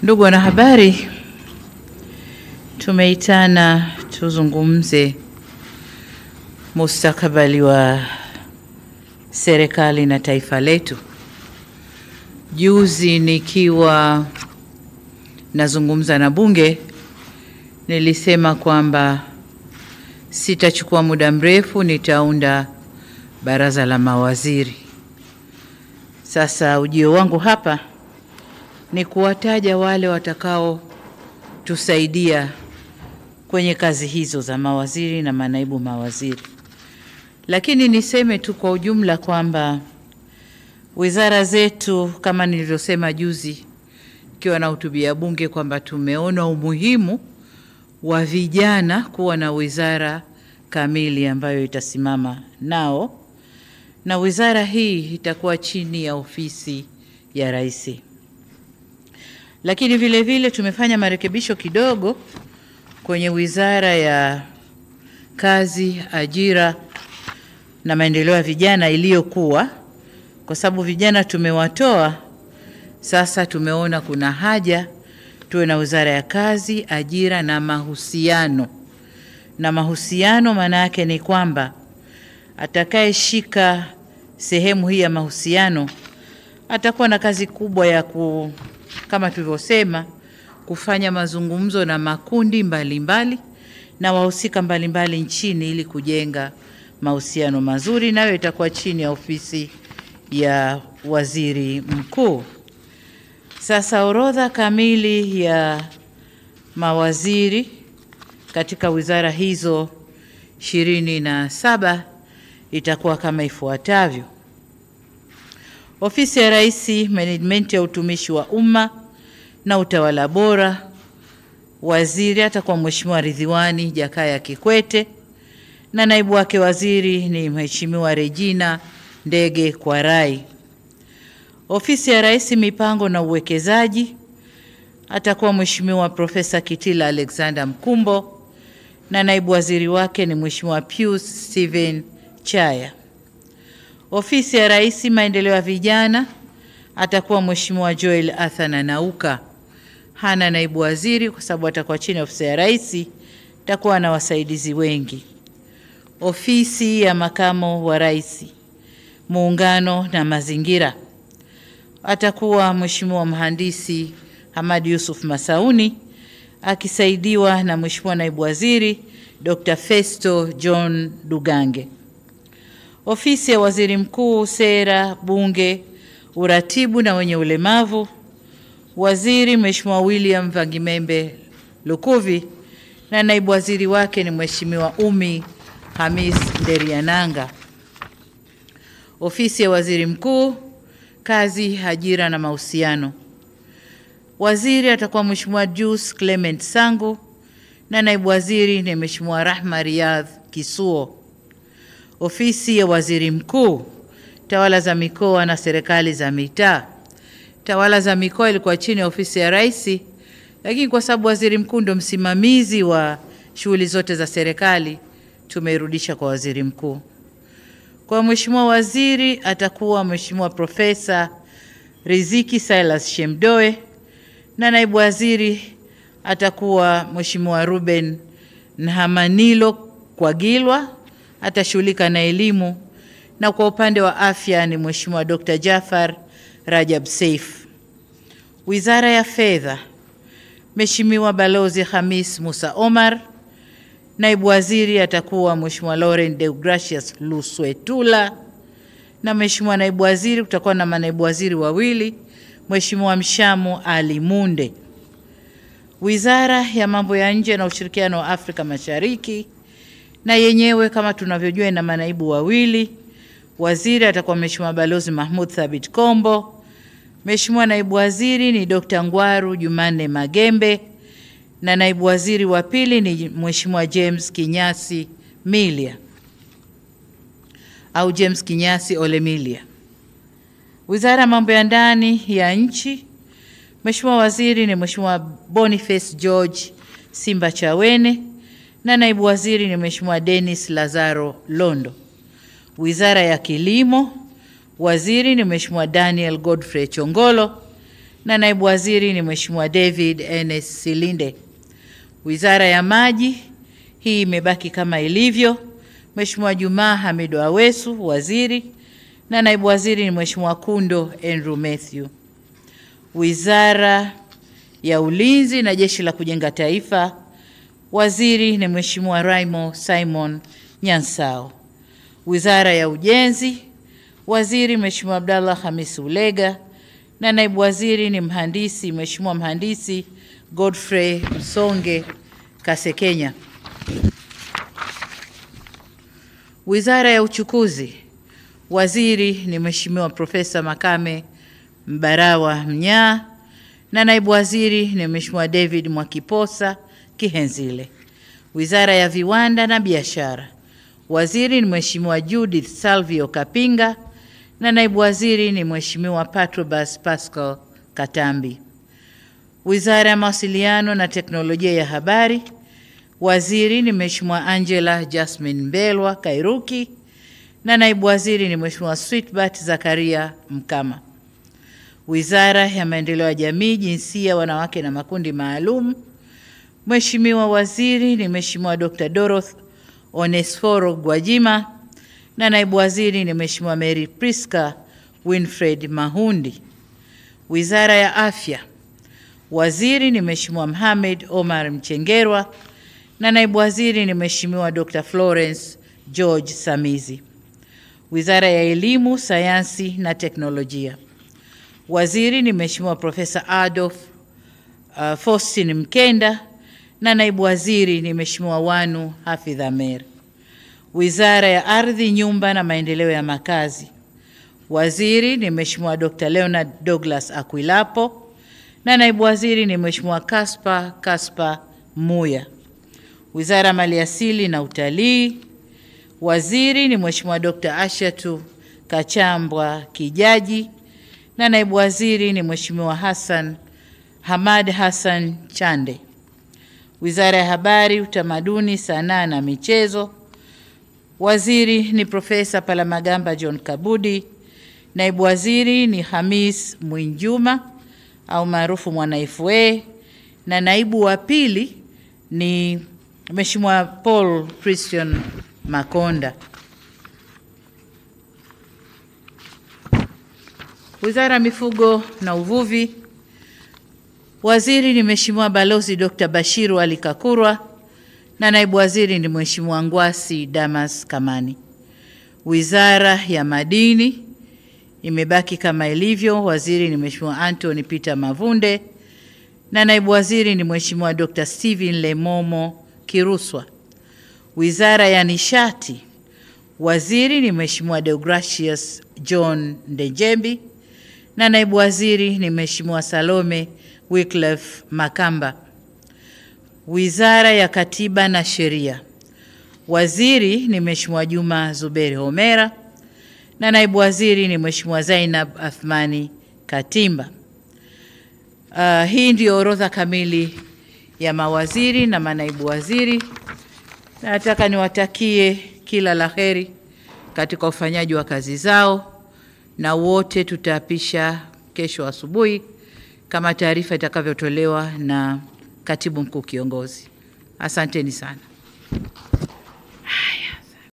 Ndugu wanahabari, tumeitana tuzungumze mustakabali wa serikali na taifa letu. Juzi nikiwa nazungumza na bunge, nilisema kwamba sitachukua muda mrefu nitaunda baraza la mawaziri. Sasa ujio wangu hapa ni kuwataja wale watakao tusaidia kwenye kazi hizo za mawaziri na manaibu mawaziri. Lakini niseme tu kwa ujumla kwamba wizara zetu, kama nilivyosema juzi nikiwa nahutubia bunge, kwamba tumeona umuhimu wa vijana kuwa na wizara kamili ambayo itasimama nao, na wizara hii itakuwa chini ya ofisi ya Rais. Lakini vile vile tumefanya marekebisho kidogo kwenye wizara ya kazi, ajira na maendeleo ya vijana iliyokuwa, kwa sababu vijana tumewatoa. Sasa tumeona kuna haja tuwe na wizara ya kazi, ajira na mahusiano. Na mahusiano maana yake ni kwamba atakayeshika sehemu hii ya mahusiano atakuwa na kazi kubwa ya kama tulivyosema, kufanya mazungumzo na makundi mbalimbali na wahusika mbalimbali nchini ili kujenga mahusiano mazuri, nayo itakuwa chini ya ofisi ya waziri mkuu. Sasa orodha kamili ya mawaziri katika wizara hizo 27 itakuwa kama ifuatavyo: Ofisi ya Rais, Management ya utumishi wa umma na utawala bora, waziri atakuwa Mheshimiwa Ridhiwani Jakaya Kikwete, na naibu wake waziri ni Mheshimiwa Regina Ndege Kwarai. Ofisi ya Rais, Mipango na Uwekezaji, atakuwa Mheshimiwa Profesa Kitila Alexander Mkumbo, na naibu waziri wake ni Mheshimiwa Pius Steven Chaya. Ofisi ya Rais, Maendeleo ya Vijana, atakuwa Mheshimiwa Joel Athana Nauka. Hana naibu waziri kwa sababu atakuwa chini ya ofisi ya Rais, atakuwa na wasaidizi wengi. Ofisi ya Makamo wa Rais, Muungano na Mazingira, atakuwa Mheshimiwa Mhandisi Hamad Yusuf Masauni akisaidiwa na Mheshimiwa Naibu Waziri Dr. Festo John Dugange. Ofisi ya Waziri Mkuu, Sera, Bunge, Uratibu na wenye ulemavu, waziri Mheshimiwa William Vangimembe Lukuvi, na naibu waziri wake ni Mheshimiwa Umi Hamis Nderiananga. Ofisi ya Waziri Mkuu, Kazi, Ajira na Mahusiano, waziri atakuwa Mheshimiwa Jus Clement Sangu, na naibu waziri ni Mheshimiwa Rahma Riyadh Kisuo. Ofisi ya Waziri Mkuu, Tawala za Mikoa na Serikali za Mitaa. Tawala za Mikoa ilikuwa chini ya ofisi ya Rais, lakini kwa sababu Waziri Mkuu ndio msimamizi wa shughuli zote za serikali, tumeirudisha kwa Waziri Mkuu. Kwa Mheshimiwa Waziri atakuwa Mheshimiwa Profesa Riziki Silas Shemdoe, na naibu waziri atakuwa Mheshimiwa Ruben Nhamanilo Kwagilwa, atashughulika na elimu, na kwa upande wa afya ni Mheshimiwa Dr. Jafar Rajab Saif. Wizara ya Fedha, Mheshimiwa Balozi Hamis Musa Omar, naibu waziri atakuwa Mheshimiwa Laurent Deogracius Luswetula, na Mheshimiwa naibu waziri kutakuwa na manaibu waziri wawili, Mheshimiwa Mshamu Ali Munde. Wizara ya Mambo ya Nje na Ushirikiano wa Afrika Mashariki, na yenyewe kama tunavyojua ina manaibu wawili. Waziri atakuwa Mheshimiwa Balozi Mahmud Thabit Kombo, Mheshimiwa naibu waziri ni Dr. Ngwaru Jumanne Magembe, na naibu waziri wa pili ni Mheshimiwa James Kinyasi Milia au James Kinyasi Olemilia. Wizara ya Mambo ya Ndani ya Nchi, Mheshimiwa waziri ni Mheshimiwa Boniface George Simba Chawene, na naibu waziri ni Mheshimiwa Dennis Lazaro Londo. Wizara ya Kilimo, waziri ni Mheshimiwa Daniel Godfrey Chongolo, na naibu waziri ni Mheshimiwa David N.S. Silinde. Wizara ya Maji, hii imebaki kama ilivyo. Mheshimiwa Juma Hamidu Awesu, waziri, na naibu waziri ni Mheshimiwa Kundo Andrew Mathew. Wizara ya Ulinzi na Jeshi la Kujenga Taifa, waziri ni Mheshimiwa Raimo Simon Nyansao. Wizara ya Ujenzi, waziri Mheshimiwa Abdallah Hamis Ulega, na naibu waziri ni Mheshimiwa Mhandisi Godfrey Msonge Kasekenya. Wizara ya Uchukuzi, waziri ni Mheshimiwa Profesa Makame Mbarawa Mnyaa, na naibu waziri ni Mheshimiwa David Mwakiposa Kihenzile. Wizara ya Viwanda na Biashara, waziri ni Mheshimiwa Judith Salvio Kapinga, na naibu waziri ni Mheshimiwa Patrobas Pascal Katambi. Wizara ya Mawasiliano na Teknolojia ya Habari, waziri ni Mheshimiwa Angela Jasmine Mbelwa Kairuki, na naibu waziri ni Mheshimiwa Sweetbat Zakaria Mkama. Wizara ya Maendeleo ya Jamii, Jinsia, Wanawake na Makundi Maalum, Mheshimiwa waziri ni Mheshimiwa Dr. Dorothy Onesforo Gwajima, na naibu waziri ni Mheshimiwa Mary Priska Winfred Mahundi. Wizara ya Afya, waziri ni Mheshimiwa Mohamed Omar Mchengerwa, na naibu waziri ni Mheshimiwa Dr. Florence George Samizi. Wizara ya Elimu, Sayansi na Teknolojia, waziri ni Mheshimiwa Profesa Adolf Faustin Mkenda, na naibu waziri ni Mheshimiwa Wanu Hafidh Amer. Wizara ya Ardhi, Nyumba na Maendeleo ya Makazi, waziri ni Mheshimiwa Dr. Leonard Douglas Akwilapo, na naibu waziri ni Mheshimiwa Kaspa Muya. Wizara ya Maliasili na Utalii, waziri ni Mheshimiwa Dr. Ashatu Kachambwa Kijaji, na naibu waziri ni Mheshimiwa Hamad Hassan Chande. Wizara ya Habari, Utamaduni, Sanaa na Michezo, waziri ni Profesa Palamagamba John Kabudi, naibu waziri ni Hamis Mwinjuma au maarufu Mwana FA, na naibu wa pili ni Mheshimiwa Paul Christian Makonda. Wizara ya Mifugo na Uvuvi, waziri ni Mheshimiwa Balozi Dr. Bashiru Ali Kakurwa, na naibu waziri ni Mheshimiwa Ngwasi Damas Kamani. Wizara ya Madini imebaki kama ilivyo, waziri ni Mheshimiwa Anthony Peter Mavunde, na naibu waziri ni Mheshimiwa Dr. Steven Lemomo Kiruswa. Wizara ya Nishati, waziri ni Mheshimiwa Deogracius John Ndejembi, na naibu waziri ni Mheshimiwa Salome Wycliffe Makamba. Wizara ya Katiba na Sheria, waziri ni Mheshimiwa Juma Zuberi Homera, na naibu waziri ni Mheshimiwa Zainab Athmani Katimba. Hii ndio orodha kamili ya mawaziri na manaibu waziri. Nataka niwatakie kila laheri katika ufanyaji wa kazi zao, na wote tutaapisha kesho asubuhi kama taarifa itakavyotolewa na Katibu Mkuu Kiongozi. Asanteni sana.